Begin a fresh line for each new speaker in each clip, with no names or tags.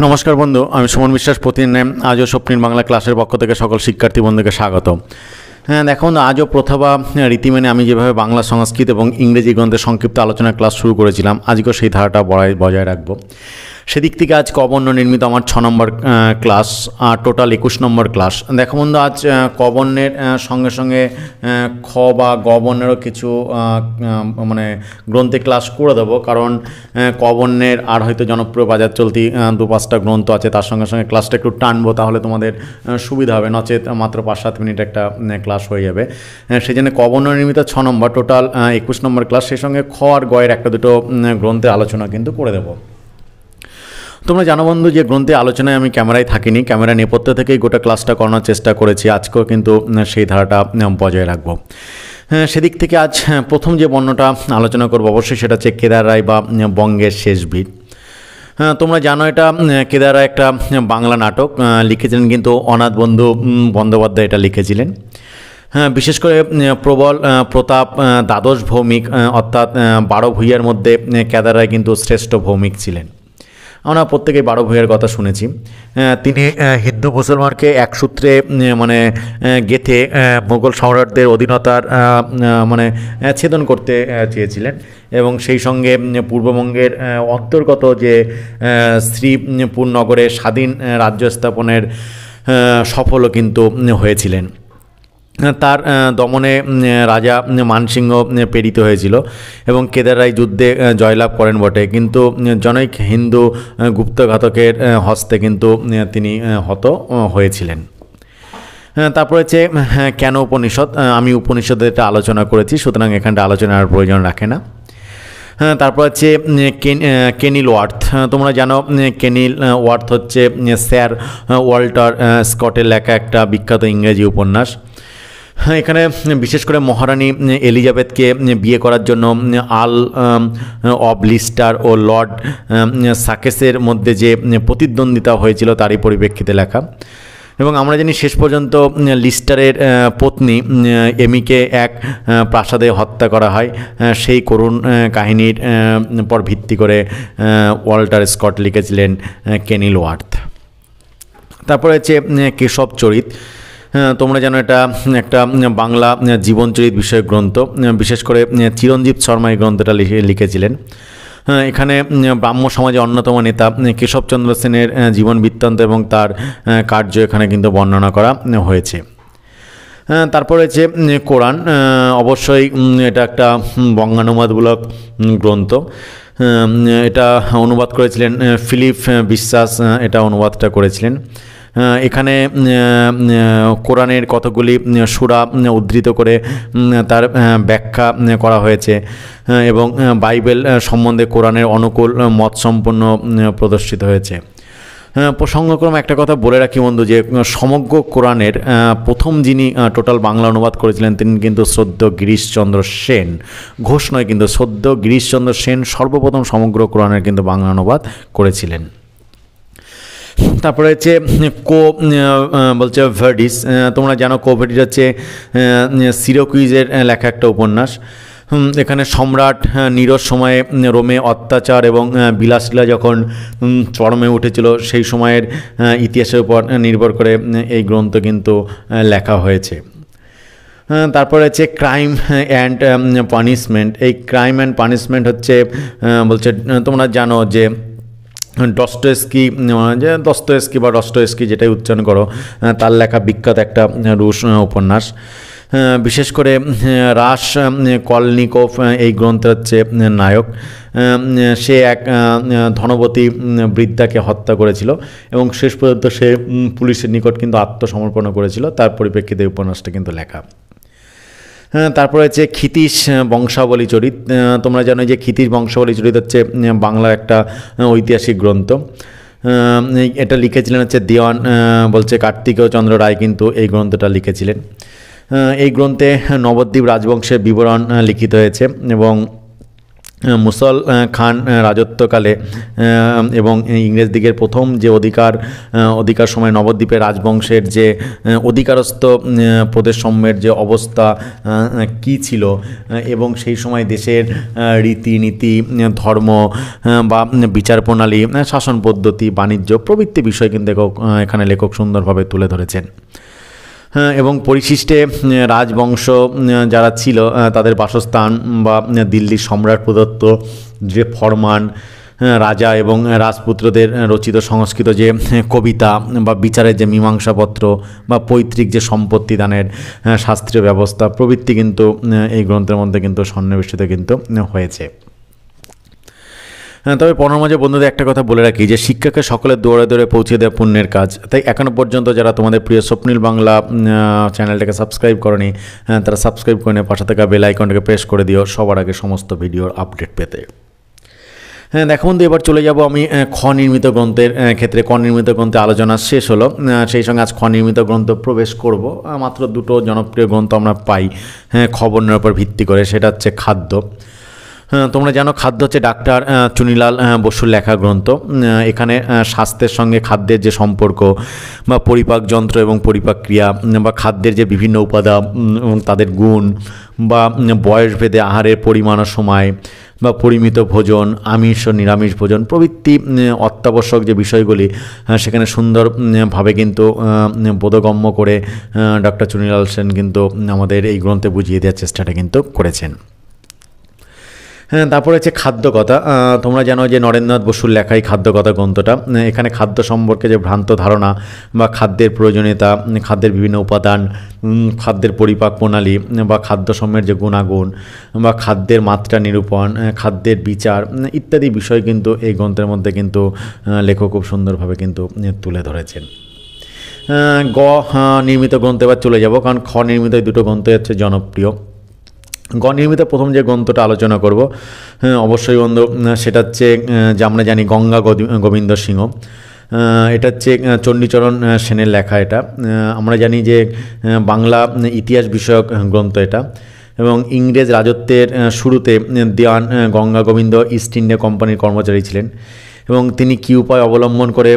নমস্কার বন্ধু, আমি সুমন বিশ্বাস। প্রতিদিন আজও স্বপ্নিল বাংলা ক্লাসের পক্ষ থেকে সকল শিক্ষার্থী বন্ধুকে স্বাগত। হ্যাঁ, দেখুন, আজও প্রথা রীতি মেনে আমি যেভাবে বাংলা, সংস্কৃত এবং ইংরেজি গ্রন্থের সংক্ষিপ্ত আলোচনা ক্লাস শুরু করেছিলাম, আজকেও সেই ধারাটা বজায় রাখবো। সেদিক থেকে আজ কবর্ণ নির্মিত আমার 6 নম্বর ক্লাস, আর টোটাল 21 নম্বর ক্লাস। দেখো বন্ধু, আজ কবর্ণের সঙ্গে সঙ্গে খ বা গ বর্ণেরও কিছু গ্রন্থে ক্লাস করে দেবো, কারণ কবর্ণের আর হয়তো জনপ্রিয় বাজার চলতি 2-5টা গ্রন্থ আছে, তার সঙ্গে সঙ্গে ক্লাসটা একটু টানবো, তাহলে তোমাদের সুবিধা হবে, নচেত মাত্র 5-7 মিনিট একটা ক্লাস হয়ে যাবে। সেই জন্য কবর্ণ নির্মিত 6 নম্বর, টোটাল 21 নম্বর ক্লাস। সেই সঙ্গে খ আর গয়ের একটা দুটো গ্রন্থের আলোচনা কিন্তু করে দেবো। তোমরা জানো বন্ধু যে গ্রন্থে আলোচনায় আমি ক্যামেরায় থাকিনি, ক্যামেরা নেপথ্য থেকেই গোটা ক্লাসটা করানোর চেষ্টা করেছি। আজকেও কিন্তু সেই ধারাটা বজায় রাখবো। সেদিক থেকে আজ প্রথম যে বর্ণটা আলোচনা করবো অবশ্যই সেটা হচ্ছে কেদার রায় বা বঙ্গের শেষ বীর। তোমরা জানো এটা কেদার রায় একটা বাংলা নাটক লিখেছিলেন, কিন্তু অনাথ বন্ধু বন্দ্যোপাধ্যায় এটা লিখেছিলেন। বিশেষ করে প্রবল প্রতাপ দ্বাদশ ভৌমিক, অর্থাৎ 12 ভূঁইয়ার মধ্যে কেদার রায় কিন্তু শ্রেষ্ঠ ভৌমিক ছিলেন। আমরা প্রত্যেকেই 12 ভূঁইয়ার কথা শুনেছি। তিনি হিন্দু মুসলমানকে এক সূত্রে গেঁথে মোগল সম্রাটদের অধীনতার ছেদন করতে চেয়েছিলেন, এবং সেই সঙ্গে পূর্ববঙ্গের অন্তর্গত যে শ্রীপুর নগরে স্বাধীন রাজ্য স্থাপনের সফলও কিন্তু হয়েছিলেন। তার দমনে রাজা মানসিংহ প্রেরিত হয়েছিল এবং কেদার রায় যুদ্ধে জয়লাভ করেন বটে, কিন্তু জনৈক হিন্দু গুপ্তঘাতকের হস্তে কিন্তু তিনি হত হয়েছিলেন। তারপরে হচ্ছে কেন উপনিষদ। আমি উপনিষদের এটা আলোচনা করেছি, সুতরাং এখানটা আলোচনার প্রয়োজন রাখে না। তারপর হচ্ছে কেনিল ওয়ার্থ। তোমরা জানো কেনিল ওয়ার্থ হচ্ছে স্যার ওয়াল্টার স্কটের লেখা একটা বিখ্যাত ইংরেজি উপন্যাস। এখানে বিশেষ করে মহারানী এলিজাবেথকে বিয়ে করার জন্য আর্ল অব লিস্টার ও লর্ড সাকেসের মধ্যে যে প্রতিদ্বন্দ্বিতা হয়েছিল তারই পরিপ্রেক্ষিতে লেখা। এবং আমরা জানি শেষ পর্যন্ত লিস্টারের পত্নী এমিকে এক প্রাসাদে হত্যা করা হয়। সেই করুণ কাহিনীর পর ভিত্তি করে ওয়াল্টার স্কট লিখেছিলেন কেনিল ওয়ার্থ। তারপরে হচ্ছে কেশব চরিত। তোমরা জানো এটা একটা বাংলা জীবনচরিত বিষয়ক গ্রন্থ। বিশেষ করে চিরঞ্জীব শর্মা এই গ্রন্থটা লিখেছিলেন। এখানে ব্রাহ্ম সমাজের অন্যতম নেতা কেশবচন্দ্র সেনের জীবন বৃত্তান্ত এবং তার কার্য এখানে কিন্তু বর্ণনা করা হয়েছে। তারপরে হচ্ছে কোরআন। অবশ্যই এটা একটা বঙ্গানুবাদমূলক গ্রন্থ। এটা অনুবাদ করেছিলেন ফিলিপ বিশ্বাস, এটা অনুবাদটা করেছিলেন। এখানে কোরআনের কতগুলি সূরা উদ্ধৃত করে তার ব্যাখ্যা করা হয়েছে, এবং বাইবেল সম্বন্ধে কোরআনের অনুকূল মত সম্পন্ন প্রদর্শিত হয়েছে। প্রসঙ্গক্রমে একটা কথা বলে রাখি বন্ধু, যে সমগ্র কোরআনের প্রথম যিনি টোটাল বাংলা অনুবাদ করেছিলেন তিনি কিন্তু সদ্য গিরিশচন্দ্র সেন, ঘোষ নয়, কিন্তু সদ্য গিরিশচন্দ্র সেন সর্বপ্রথম সমগ্র কোরআনের কিন্তু বাংলা অনুবাদ করেছিলেন। তারপরে হচ্ছে বলছে ভার্ডিস। তোমরা জানো কোভেডিস হচ্ছে সিরাকুইজের লেখা একটা উপন্যাস। এখানে সম্রাট নিরোর সময়ে রোমে অত্যাচার এবং বিলাসলীলা যখন চরমে উঠেছিল সেই সময়ের ইতিহাসের উপর নির্ভর করে এই গ্রন্থ কিন্তু লেখা হয়েছে। তারপরে হচ্ছে ক্রাইম অ্যান্ড পানিশমেন্ট। এই ক্রাইম অ্যান্ড পানিশমেন্ট হচ্ছে বলছে তোমরা জানো যে দস্তয়েভস্কি বা ডস্টয়েভস্কি যেটাই উচ্চারণ করো, তার লেখা বিখ্যাত একটা রুশ উপন্যাস। বিশেষ করে রাস কলনিকভ এই গ্রন্থের হচ্ছে নায়ক। সে এক ধনবতী বৃদ্ধাকে হত্যা করেছিল এবং শেষ পর্যন্ত সে পুলিশের নিকট কিন্তু আত্মসমর্পণ করেছিল, তার পরিপ্রেক্ষিতে এই উপন্যাসটা কিন্তু লেখা। তারপরে হচ্ছে ক্ষিতীশ বংশাবলী চরিত। তোমরা জানো যে ক্ষিতীশ বংশাবলী চরিত হচ্ছে বাংলার একটা ঐতিহাসিক গ্রন্থ। এটা লিখেছিলেন হচ্ছে দেওয়ান বলছে কার্তিকেয় চন্দ্র রায় কিন্তু এই গ্রন্থটা লিখেছিলেন। এই গ্রন্থে নবদ্বীপ রাজবংশের বিবরণ লিখিত হয়েছে এবং মুসল খান রাজত্বকালে এবং ইংরেজ দিকের প্রথম যে অধিকার সময় নবদ্বীপের রাজবংশের যে অধিকারস্থ প্রদেশ সমূহের যে অবস্থা কি ছিল এবং সেই সময় দেশের রীতিনীতি, ধর্ম বা বিচার প্রণালী, শাসন পদ্ধতি, বাণিজ্য প্রভৃতি বিষয় কিন্তু এখানে লেখক সুন্দরভাবে তুলে ধরেছেন। এবং পরিশিষ্টে রাজবংশ যারা ছিল তাদের বাসস্থান বা দিল্লির সম্রাট প্রদত্ত যে ফরমান, রাজা এবং রাজপুত্রদের রচিত সংস্কৃত যে কবিতা বা বিচারের যে মীমাংসাপত্র বা পৈতৃক যে সম্পত্তি দানের শাস্ত্রীয় ব্যবস্থা প্রভৃতি কিন্তু এই গ্রন্থের মধ্যে কিন্তু সন্নিবেশিত কিন্তু হয়েছে। তবে পড়ার মাঝে বন্ধুদের একটা কথা বলে রাখি যে শিক্ষাকে সকলের দৌড়ে দৌড়ে পৌঁছে দেওয়া পুণ্যের কাজ। তাই এখনও পর্যন্ত যারা তোমাদের প্রিয় স্বপ্নিল বাংলা চ্যানেলটাকে সাবস্ক্রাইব করনি তারা সাবস্ক্রাইব করে নিয়ে পাশে থাকা বেল আইকনটাকে প্রেস করে দিও সবার আগে সমস্ত ভিডিওর আপডেট পেতে। দেখো বন্ধু, এবার চলে যাব আমি খ নির্মিত গ্রন্থের ক্ষেত্রে। ক নির্মিত গ্রন্থে আলোচনা শেষ হলো, সেই সঙ্গে আজ খ নির্মিত গ্রন্থ প্রবেশ করব। মাত্র দুটো জনপ্রিয় গ্রন্থ আমরা পাই খ বর্ণের উপর ভিত্তি করে, সেটা হচ্ছে খাদ্য। তোমরা জানো খাদ্য হচ্ছে ডাক্তার চুনিলাল বসুর লেখা গ্রন্থ। এখানে স্বাস্থ্যের সঙ্গে খাদ্যের যে সম্পর্ক বা পরিপাক যন্ত্র এবং পরিপাক ক্রিয়া বা খাদ্যের যে বিভিন্ন উপাদান এবং তাদের গুণ বা বয়সভেদে আহারের পরিমাণ ও সময় বা পরিমিত ভোজন, আমিষ ও নিরামিষ ভোজন প্রভৃতি অত্যাবশ্যক যে বিষয়গুলি সেখানে সুন্দরভাবে কিন্তু বোধগম্য করে ডক্টর চুনিলাল সেন কিন্তু আমাদের এই গ্রন্থে বুঝিয়ে দেওয়ার চেষ্টাটা কিন্তু করেছেন। তারপরে হচ্ছে খাদ্যকথা। তোমরা জানো যে নরেন্দ্রনাথ বসুর লেখাই খাদ্যকথা গ্রন্থটা। এখানে খাদ্য সম্পর্কে যে ভ্রান্ত ধারণা বা খাদ্যের প্রয়োজনীয়তা, খাদ্যের বিভিন্ন উপাদান, খাদ্যের পরিপাক প্রণালী বা খাদ্য সমূহের যে গুণাগুণ বা খাদ্যের মাত্রা নিরূপণ, খাদ্যের বিচার ইত্যাদি বিষয় কিন্তু এই গ্রন্থের মধ্যে কিন্তু লেখক খুব সুন্দরভাবে কিন্তু তুলে ধরেছেন। গ নির্মিত গ্রন্থে এবার চলে যাব, কারণ খ নির্মিত এই দুটো গ্রন্থই হচ্ছে জনপ্রিয়। গ নির্মিত প্রথম যে গ্রন্থটা আলোচনা করব অবশ্যই বন্ধু সেটা হচ্ছে যে আমরা জানি গঙ্গা গোবিন্দ সিংহ। এটা হচ্ছে চণ্ডীচরণ সেনের লেখা। এটা আমরা জানি যে বাংলা ইতিহাস বিষয়ক গ্রন্থ এটা, এবং ইংরেজ রাজত্বের শুরুতে দেওয়ান গঙ্গা গোবিন্দ ইস্ট ইন্ডিয়া কোম্পানির কর্মচারী ছিলেন এবং তিনি কী উপায় অবলম্বন করে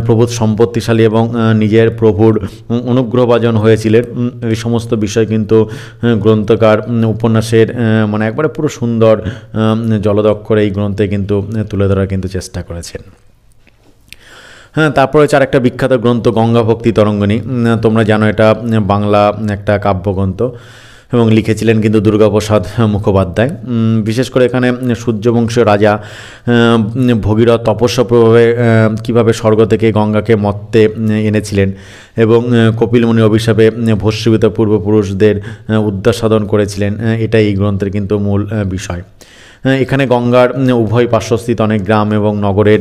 প্রভুর সম্পত্তিশালী এবং নিজের প্রভুর অনুগ্রহভাজন হয়েছিলেন এই সমস্ত বিষয় কিন্তু গ্রন্থকার উপন্যাসের মানে একবারে পুরো সুন্দর জলদক্ষরে এই গ্রন্থে কিন্তু তুলে ধরার কিন্তু চেষ্টা করেছেন। তারপরে হচ্ছে আরেকটা বিখ্যাত গ্রন্থ গঙ্গা ভক্তি তরঙ্গিনী। তোমরা জানো এটা বাংলা একটা কাব্যগ্রন্থ এবং লিখেছিলেন কিন্তু দুর্গাপ্রসাদ মুখোপাধ্যায়। বিশেষ করে এখানে সূর্যবংশীয় রাজা ভগীরথ তপস্যা প্রভাবে কীভাবে স্বর্গ থেকে গঙ্গাকে মর্তে এনেছিলেন এবং কপিলমুনি অভিশাপে ভস্মীভূত পূর্বপুরুষদের উদ্ধার সাধন করেছিলেন, এটাই এই গ্রন্থের কিন্তু মূল বিষয়। এখানে গঙ্গার উভয় পার্শ্বস্থিত অনেক গ্রাম এবং নগরের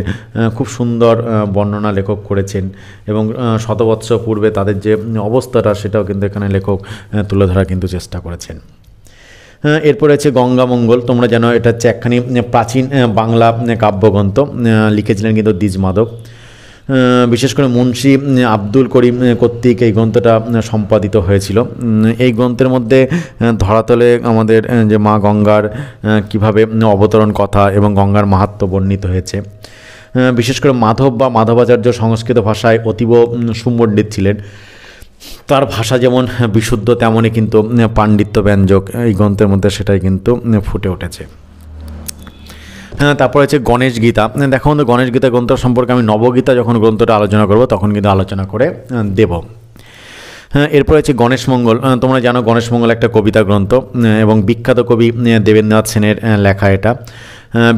খুব সুন্দর বর্ণনা লেখক করেছেন এবং শতবৎসর পূর্বে তাদের যে অবস্থাটা সেটাও কিন্তু এখানে লেখক তুলে ধরার কিন্তু চেষ্টা করেছেন। এরপরে আছে গঙ্গামঙ্গল। তোমরা জানো এটা হচ্ছে একখানি প্রাচীন বাংলা কাব্যগ্রন্থ, লিখেছিলেন কিন্তু দ্বিজ মাধব। বিশেষ করে মুন্সি আব্দুল করিম কর্তৃক এই গ্রন্থটা সম্পাদিত হয়েছিল। এই গ্রন্থের মধ্যে ধরাতলে আমাদের যে মা গঙ্গার কিভাবে অবতরণ কথা এবং গঙ্গার মাহাত্ম্য বর্ণিত হয়েছে। বিশেষ করে মাধব বা মাধবাচার্য সংস্কৃত ভাষায় অতীব সুপণ্ডিত ছিলেন। তার ভাষা যেমন বিশুদ্ধ তেমনই কিন্তু পাণ্ডিত্য ব্যঞ্জক এই গ্রন্থের মধ্যে সেটাই কিন্তু ফুটে উঠেছে। তারপরে হচ্ছে গণেশ গীতা। দেখো বন্ধু, গণেশ গীতা গ্রন্থ সম্পর্কে আমি নবগীতা যখন গ্রন্থটা আলোচনা করব তখন কিন্তু আলোচনা করে দেব। এরপরে হচ্ছে গণেশ মঙ্গল। তোমরা জানো গণেশ মঙ্গল একটা কবিতা গ্রন্থ এবং বিখ্যাত কবি দেবেন্দ্রনাথ সেনের লেখা এটা।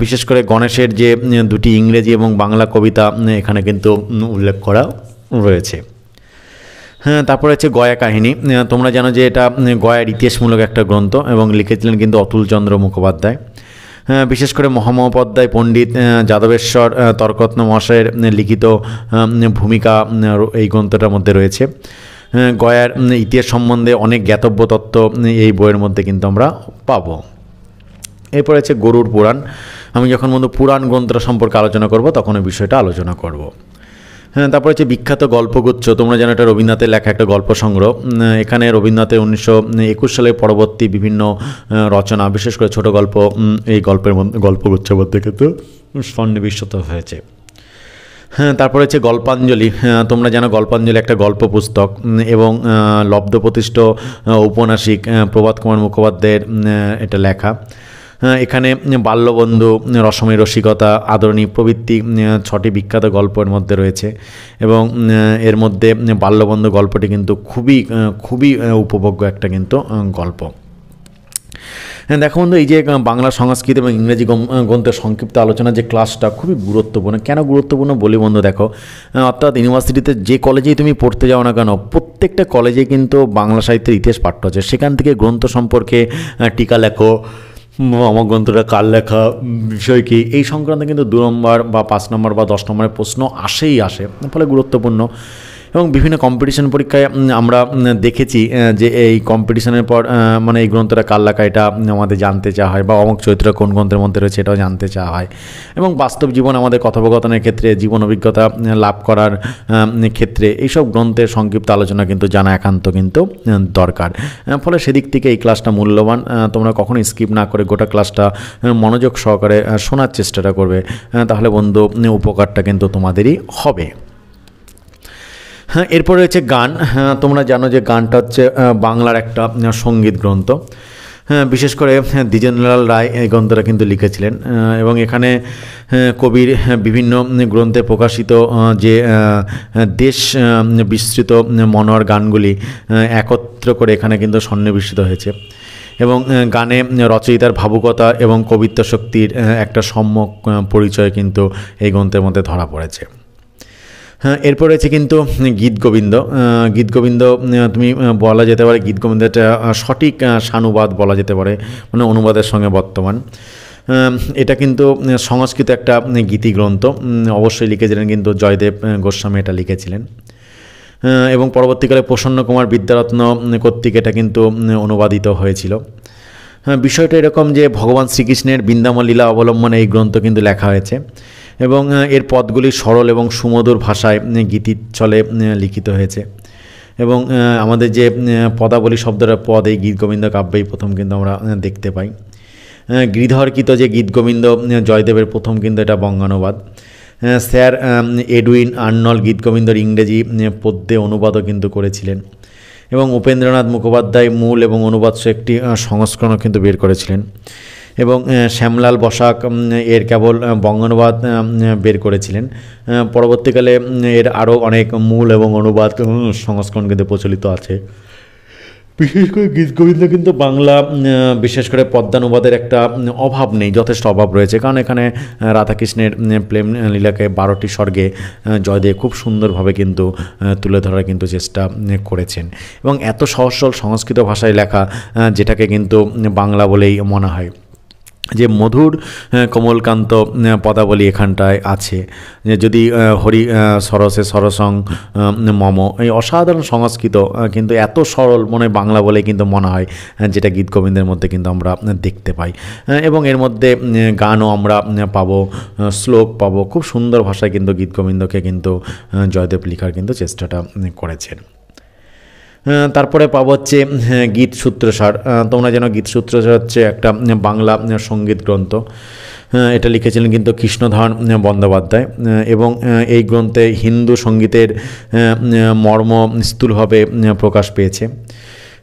বিশেষ করে গণেশের যে দুটি ইংরেজি এবং বাংলা কবিতা এখানে কিন্তু উল্লেখ করা রয়েছে। তারপরে হচ্ছে গয়া কাহিনী। তোমরা জানো যে এটা গয়ার ইতিহাসমূলক একটা গ্রন্থ এবং লিখেছিলেন কিন্তু অতুলচন্দ্র মুখোপাধ্যায়। বিশেষ করে মহামহোপাধ্যায় পণ্ডিত যাদবেশ্বর তর্করত্ন মহাশয়ের লিখিত ভূমিকা এই গ্রন্থটার মধ্যে রয়েছে। গয়ার ইতিহাস সম্বন্ধে অনেক জ্ঞাতব্য তত্ত্ব এই বইয়ের মধ্যে কিন্তু আমরা পাবো। এরপরে হচ্ছে গরুড় পুরাণ। আমি যখন বন্ধু পুরাণ গ্রন্থটা সম্পর্কে আলোচনা করব তখন এই বিষয়টা আলোচনা করব। হ্যাঁ, তারপর হচ্ছে বিখ্যাত গল্পগুচ্ছ। তোমরা জানো এটা রবীন্দ্রনাথের লেখা একটা গল্প সংগ্রহ। এখানে রবীন্দ্রনাথের 1921 সালের পরবর্তী বিভিন্ন রচনা, বিশেষ করে ছোট গল্প, এই গল্পের মধ্যে গল্পগুচ্ছের মধ্যে কিন্তু সন্নিবেশিত হয়েছে। হ্যাঁ, তারপরে হচ্ছে গল্পাঞ্জলি। তোমরা জানো গল্পাঞ্জলি একটা গল্প পুস্তক এবং লব্ধপ্রতিষ্ঠ ঔপন্যাসিক প্রভাত কুমার মুখোপাধ্যায়ের এটা লেখা। এখানে বাল্যবন্ধু, রসময়ী রসিকতা, আদরণী প্রভৃতি 6টি বিখ্যাত গল্পের মধ্যে রয়েছে এবং এর মধ্যে বাল্যবন্ধু গল্পটি কিন্তু খুবই খুবই উপভোগ্য একটা কিন্তু গল্প। হ্যাঁ, দেখো বন্ধু, এই যে বাংলা সংস্কৃত এবং ইংরেজি গ্রন্থের সংক্ষিপ্ত আলোচনা যে ক্লাসটা খুবই গুরুত্বপূর্ণ। কেন গুরুত্বপূর্ণ বলি বন্ধু, দেখো অর্থাৎ ইউনিভার্সিটিতে যে কলেজেই তুমি পড়তে যাও না কেন, প্রত্যেকটা কলেজে কিন্তু বাংলা সাহিত্যের ইতিহাস পাঠ্য আছে। সেখান থেকে গ্রন্থ সম্পর্কে টিকা লেখো, আমার গ্রন্থটা কার লেখা, বিষয় কী, এই সংক্রান্ত কিন্তু 2 নম্বর বা 5 নম্বর বা 10 নম্বরের প্রশ্ন আসে, ফলে গুরুত্বপূর্ণ। এবং বিভিন্ন কম্পিটিশন পরীক্ষায় আমরা দেখেছি যে এই কম্পিটিশনের পর মানে এই গ্রন্থটা কার লেখা এটা আমাদের জানতে চাওয়া হয়, বা অমুক চরিত্র কোন গ্রন্থের মধ্যে রয়েছে এটাও জানতে চাওয়া হয়। এবং বাস্তব জীবন আমাদের কথোপকথনের ক্ষেত্রে, জীবন অভিজ্ঞতা লাভ করার ক্ষেত্রে এইসব গ্রন্থের সংক্ষিপ্ত আলোচনা কিন্তু জানা একান্ত কিন্তু দরকার। ফলে সেদিক থেকে এই ক্লাসটা মূল্যবান। তোমরা কখনো স্কিপ না করে গোটা ক্লাসটা মনোযোগ সহকারে শোনার চেষ্টাটা করবে, তাহলে বন্ধু উপকারটা কিন্তু তোমাদেরই হবে। হ্যাঁ, এরপরে হচ্ছে গান। তোমরা জানো যে গানটা হচ্ছে বাংলার একটা সঙ্গীত গ্রন্থ। হ্যাঁ, বিশেষ করে দ্বিজেন্দ্রলাল রায় এই গ্রন্থটা কিন্তু লিখেছিলেন এবং এখানে কবির বিভিন্ন গ্রন্থে প্রকাশিত যে দেশ বিস্তৃত মনোহর গানগুলি একত্র করে এখানে কিন্তু সন্নিবেশিত হয়েছে এবং গানে রচয়িতার ভাবুকতা এবং কবিত্ব শক্তির একটা সম্যক পরিচয় কিন্তু এই গ্রন্থের মধ্যে ধরা পড়েছে। হ্যাঁ, এরপর রয়েছে কিন্তু গীতগোবিন্দ। গীতগোবিন্দ তুমি বলা যেতে পারে গীতগোবিন্দটা সঠিক সানুবাদ বলা যেতে পারে, মানে অনুবাদের সঙ্গে বর্তমান। এটা কিন্তু সংস্কৃত একটা গীতি গ্রন্থ, অবশ্যই লিখেছিলেন কিন্তু জয়দেব গোস্বামী এটা লিখেছিলেন এবং পরবর্তীকালে প্রসন্ন কুমার বিদ্যারত্ন কর্তৃক এটা কিন্তু অনুবাদিত হয়েছিল। বিষয়টা এরকম যে ভগবান শ্রীকৃষ্ণের বৃন্দাবন লীলা অবলম্বনে এই গ্রন্থ কিন্তু লেখা হয়েছে এবং এর পদগুলি সরল এবং সুমধুর ভাষায় গীতির ছলে লিখিত হয়েছে এবং আমাদের যে পদাবলী শব্দটা পদ এই গীতগোবিন্দ কাব্যেই প্রথম কিন্তু আমরা দেখতে পাই। গৃধর্কিত যে গীতগোবিন্দ জয়দেবের প্রথম কিন্তু এটা বঙ্গানুবাদ। স্যার এডউইন আর্নল্ড গীতগোবিন্দর ইংরেজি পদ্যে অনুবাদও কিন্তু করেছিলেন এবং উপেন্দ্রনাথ মুখোপাধ্যায় মূল এবং অনুবাদ একটি সংস্করণও কিন্তু বের করেছিলেন এবং শ্যামলাল বসাক এর কেবল বঙ্গানুবাদ বের করেছিলেন। পরবর্তীকালে এর আরও অনেক মূল এবং অনুবাদ সংস্করণ কিন্তু প্রচলিত আছে। বিশেষ করে গীতগোবিন্দ কিন্তু বাংলা বিশেষ করে পদ্যানুবাদের একটা অভাব নেই, যথেষ্ট অভাব রয়েছে, কারণ এখানে রাধাকৃষ্ণের প্রেম লীলাকে 12টি স্বর্গে জয়দেব খুব সুন্দরভাবে কিন্তু তুলে ধরার কিন্তু চেষ্টা করেছেন এবং এত সহজ সরল সংস্কৃত ভাষায় লেখা, যেটাকে কিন্তু বাংলা বলেই মনে হয়। যে মধুর কোমলকান্ত পদাবলী এখানটায় আছে, যদি হরি সরসে সরসং মম, এই অসাধারণ সংস্কৃত কিন্তু এত সরল মনে বাংলা বলে কিন্তু মনে হয়, যেটা গীতগোবিন্দের মধ্যে কিন্তু আমরা দেখতে পাই এবং এর মধ্যে গানও আমরা পাবো, শ্লোক পাবো, খুব সুন্দর ভাষায় কিন্তু গীতগোবিন্দকে কিন্তু জয়দেব লেখার কিন্তু চেষ্টাটা করেছেন। তারপরে পাবো হচ্ছে গীত সূত্রসার। তোমরা যেন গীত সূত্রসার হচ্ছে একটা বাংলা সঙ্গীত গ্রন্থ, এটা লিখেছিলেন কিন্তু কৃষ্ণধর বন্দ্যোপাধ্যায় এবং এই গ্রন্থে হিন্দু সঙ্গীতের মর্ম স্থূলভাবে প্রকাশ পেয়েছে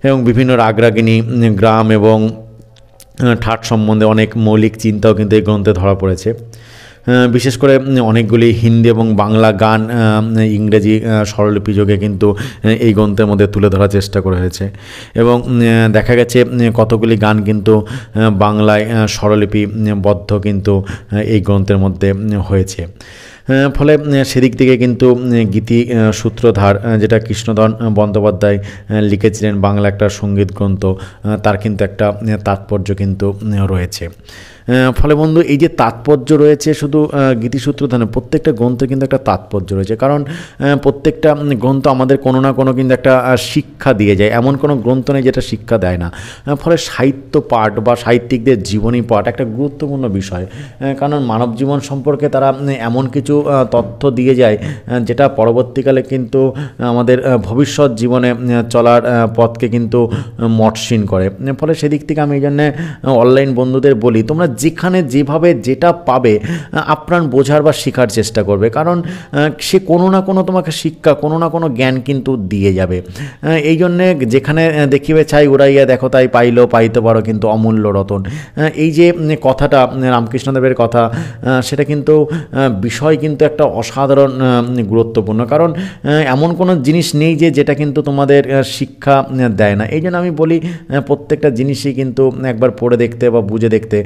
এবং বিভিন্ন রাগরাগিনী, গ্রাম এবং ঠাট সম্বন্ধে অনেক মৌলিক চিন্তাও কিন্তু এই গ্রন্থে ধরা পড়েছে। বিশেষ করে অনেকগুলি হিন্দি এবং বাংলা গান ইংরেজি স্বরলিপি যোগে কিন্তু এই গ্রন্থের মধ্যে তুলে ধরার চেষ্টা করা হয়েছে এবং দেখা গেছে কতগুলি গান কিন্তু বাংলায় স্বরলিপিবদ্ধ কিন্তু এই গ্রন্থের মধ্যে হয়েছে। ফলে সেদিক থেকে কিন্তু গীতি সূত্রধার, যেটা কৃষ্ণধর বন্দ্যোপাধ্যায় লিখেছিলেন, বাংলা একটা সঙ্গীত গ্রন্থ, তার কিন্তু একটা তাৎপর্য কিন্তু রয়েছে। ফলে বন্ধু এই যে তাৎপর্য রয়েছে শুধু গীতিসূত্রধানে প্রত্যেকটা গ্রন্থে কিন্তু একটা তাৎপর্য রয়েছে, কারণ প্রত্যেকটা গ্রন্থ আমাদের কোনো না কোনো কিন্তু একটা শিক্ষা দিয়ে যায়, এমন কোনো গ্রন্থ নেই যেটা শিক্ষা দেয় না। ফলে সাহিত্য পাঠ বা সাহিত্যিকদের জীবনী পাঠ একটা গুরুত্বপূর্ণ বিষয়, কারণ মানব জীবন সম্পর্কে তারা এমন কিছু তথ্য দিয়ে যায় যেটা পরবর্তীকালে কিন্তু আমাদের ভবিষ্যৎ জীবনে চলার পথকে কিন্তু মসৃণ করে। ফলে সেদিক থেকে আমি এই জন্যে অনলাইন বন্ধুদের বলি, তোমরা যেখানে যেভাবে যেটা পাবে আপ্রাণ বোঝার বা শেখার চেষ্টা করবে, কারণ সে কোনো না কোনো তোমাকে শিক্ষা, কোনো না কোনো জ্ঞান কিন্তু দিয়ে যাবে। এই জন্যে যেখানে দেখিবে চাই উড়াইয়া দেখো তাই পাইতে পারো কিন্তু অমূল্য রতন, এই যে কথাটা রামকৃষ্ণদেবের কথা, সেটা কিন্তু বিষয় কিন্তু একটা অসাধারণ গুরুত্বপূর্ণ, কারণ এমন কোনো জিনিস নেই যেটা কিন্তু তোমাদের শিক্ষা দেয় না। এই জন্য আমি বলি প্রত্যেকটা জিনিসই কিন্তু একবার পড়ে দেখতে বা বুঝে দেখতে,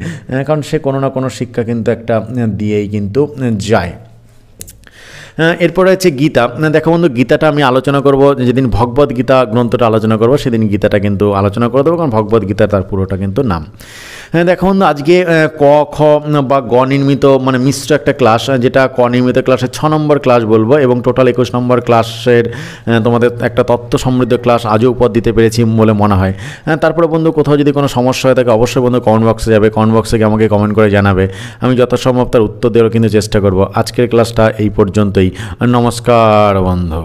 কারণ সে কোনো না কোনো শিক্ষা কিন্তু একটা দিয়েই কিন্তু যায়। এরপরে হচ্ছে গীতা। দেখো বন্ধু, গীতাটা আমি আলোচনা করব যেদিন ভগবদ গীতা গ্রন্থটা আলোচনা করব সেদিন গীতাটা কিন্তু আলোচনা করে দেবো, কারণ ভগবদ গীতা তার পুরোটা কিন্তু নাম। দেখো বন্ধু, আজকে ক খ বা গ নির্মিত মানে মিশ্র একটা ক্লাস, যেটা ক নির্মিত ক্লাসের 6 নম্বর ক্লাস বলবো, এবং টোটাল 21 নম্বর ক্লাসের তোমাদের একটা তথ্য সমৃদ্ধ ক্লাস আজও উপর দিতে পেরেছি বলে মনে হয়। তারপরে বন্ধু কোথাও যদি কোনো সমস্যা হয়ে থাকে অবশ্যই বন্ধু কমেন্ট বক্সে যাবে, কমেন্ট বক্সে গিয়ে আমাকে কমেন্ট করে জানাবে, আমি যথাসম্ভব তার উত্তর দেওয়ার কিন্তু চেষ্টা করব। আজকের ক্লাসটা এই পর্যন্তই। নমস্কার বন্ধু।